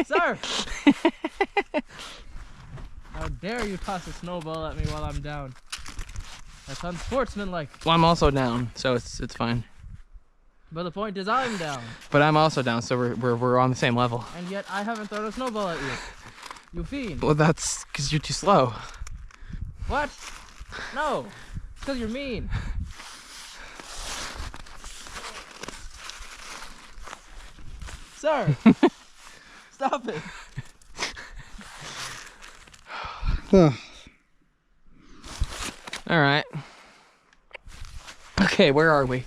Sir! How dare you toss a snowball at me while I'm down? That's unsportsmanlike. Well, I'm also down, so it's fine. But the point is I'm down. But I'm also down, so we're on the same level. And yet I haven't thrown a snowball at you. You fiend. Well, that's because you're too slow. What? No. It's because you're mean. Sir! Stop it. Alright. Okay, where are we?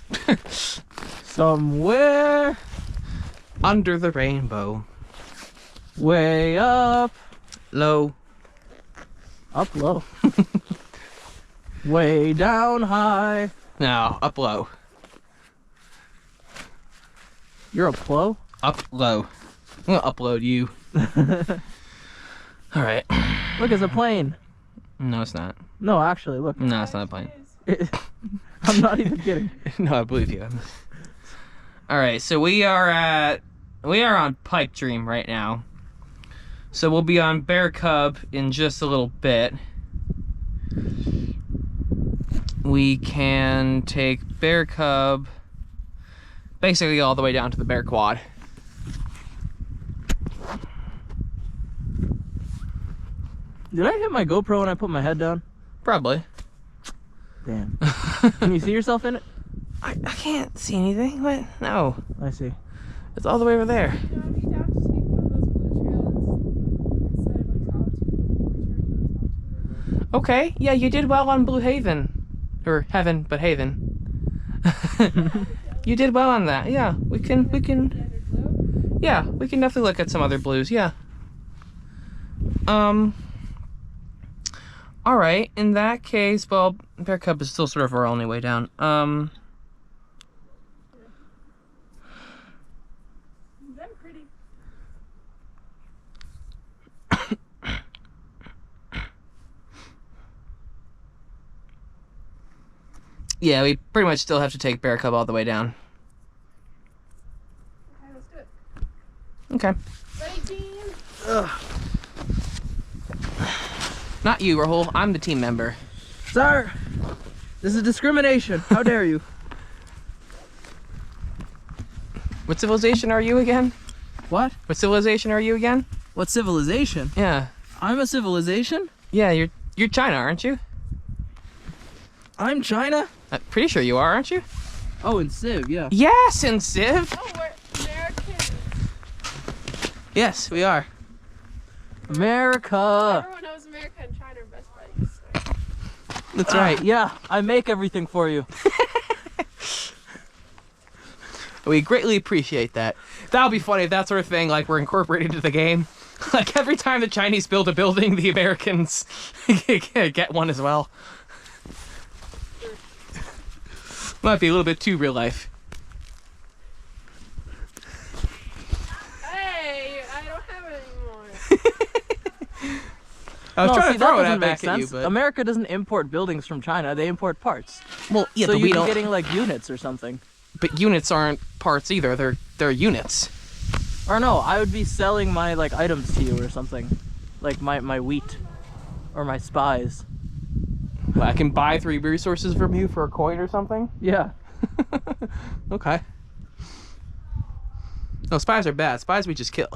Somewhere Under the rainbow. way up. Low. Up low. Way down high. No, up low. You're a plow? Up low. I'm gonna upload you. Alright. Look, it's a plane. No, it's not. No, actually, look. No, it's not a plane. I'm not even kidding. No, I believe you. Alright, so we are on Pipe Dream right now. So we'll be on Bear Cub in just a little bit. We can take Bear Cub basically all the way down to the Bear Quad. Did I hit my GoPro when I put my head down? Probably. Damn. Can you see yourself in it? I can't see anything. What? No. I see. It's all the way over there. You know, if you down to take one of those blue trails instead of like solitude. Okay. Yeah, you did well on Blue Haven. Or Heaven, but Haven. You did well on that. Yeah, we can. Yeah, we can definitely look at some other blues. Yeah. All right. In that case, well, Bear Cub is still sort of our only way down. They're pretty. Yeah, we pretty much still have to take Bear Cub all the way down. Okay, let's do it. Okay. Ready, team? Ugh. Not you, Rahul. I'm the team member. Sir! This is discrimination. How dare you? What civilization are you again? What? What civilization are you again? What civilization? Yeah. I'm a civilization? Yeah, you're China, aren't you? I'm China? I'm pretty sure you are, aren't you? Oh, and Civ, yeah. Yes, and Civ. Oh, we're American. Yes, we are. America! Everyone knows America and China are best buddies. So. That's right. Yeah, I make everything for you. We greatly appreciate that. That'll be funny if that sort of thing, like, we're incorporated into the game. Like, every time the Chinese build a building, the Americans get one as well. Might be a little bit too real life. Hey, I don't have it anymore. I was trying to throw that back make at you, sense. but... America doesn't import buildings from China, they import parts. Well, yeah, so but we you'd be don't... getting like units or something. But units aren't parts either. They're units. Or no, I would be selling my like items to you or something. Like my wheat. Or my spies. I can buy 3 resources from you for a coin or something? Yeah. Okay. No, spies are bad. Spies we just kill.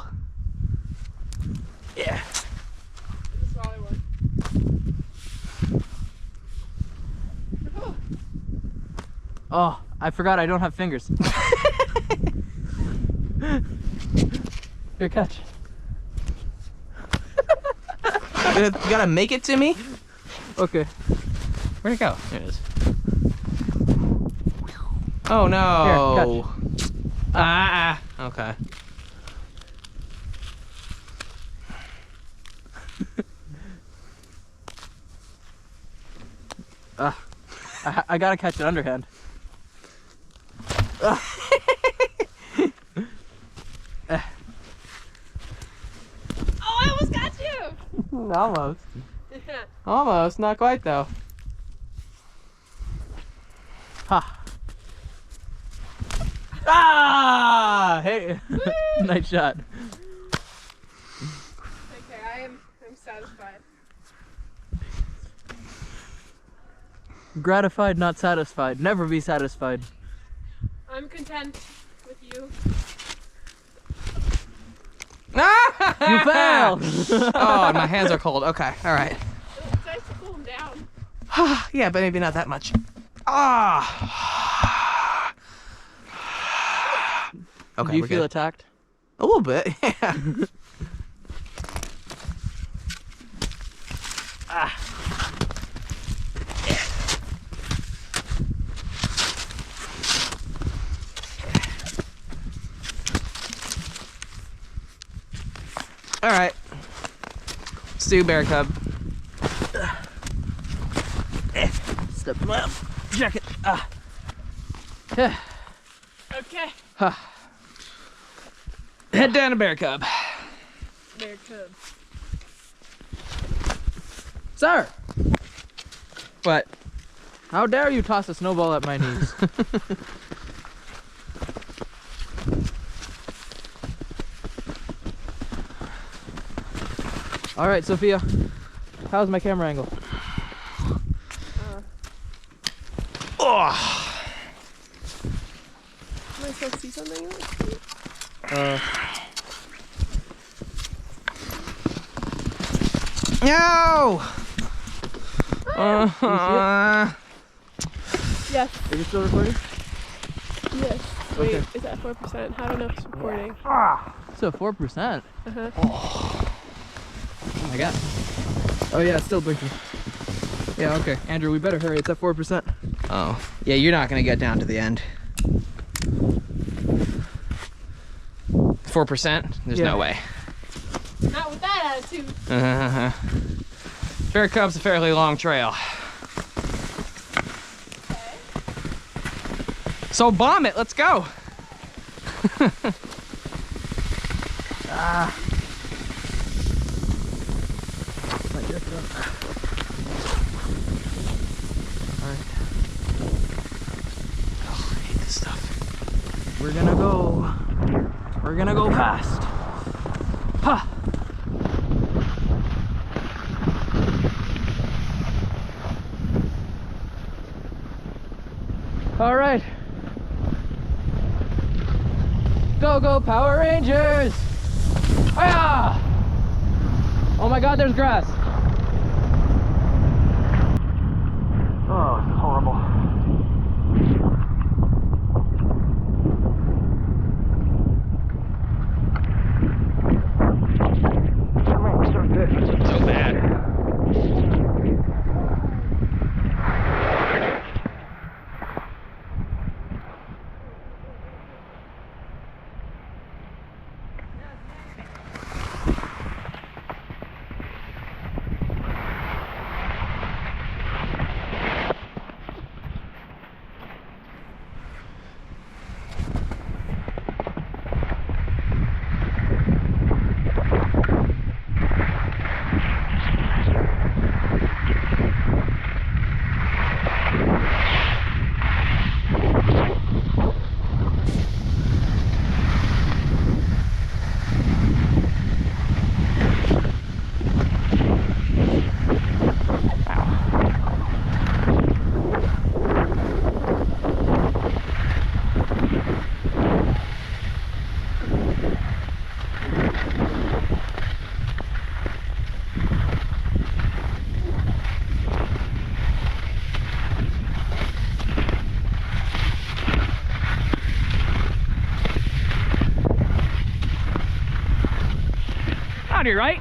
Yeah. The smaller one. Oh, I forgot I don't have fingers. Here, catch. You gotta make it to me? Okay. Where'd it go? There it is. Oh no. Here, okay. I gotta catch it underhand. Oh, I almost got you! Almost. Almost. Not quite though. Ha. Ah! Hey. Nice shot. I'm satisfied. Gratified, not satisfied. Never be satisfied. I'm content with you. You failed! Oh, and my hands are cold. Okay, all right. It's nice to cool them down. Yeah, but maybe not that much. Ah. Okay, Do you we're feel good. attacked? A little bit, yeah. All right. Stew bear cub. Step up. Jacket. Okay. Head down to bear cub. Bear cub. Sir! What? How dare you toss a snowball at my knees? Alright, Sophia. How's my camera angle? Oh. Am I supposed to see something? No! Yes. Are you still recording? Yes. Wait, Okay. is that 4%? I don't know if it's recording. So 4%. Uh-huh. Oh my god. Oh yeah, it's still blinking. Yeah, okay. Andrew, we better hurry. It's at 4%. Oh. Yeah, you're not gonna get down to the end. 4%? There's Yeah. no way. Not with that attitude. Bear Cub's a fairly long trail. Okay. So bomb it, let's go. Alright. Oh, I hate this stuff. We're gonna go. We're gonna go fast. Ha! Alright. Go, go, Power Rangers! Hiya! Oh my god, there's grass. Oh, this is horrible. So bad. Howdy, right?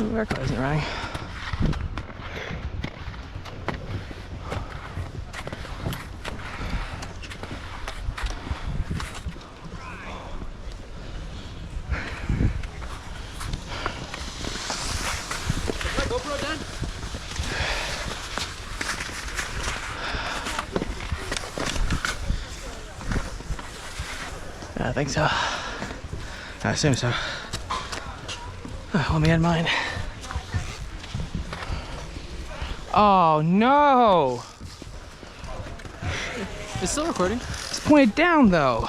Ooh, our car isn't running. I think so. I assume so. Let me add mine. Oh no! It's still recording. It's pointed down though.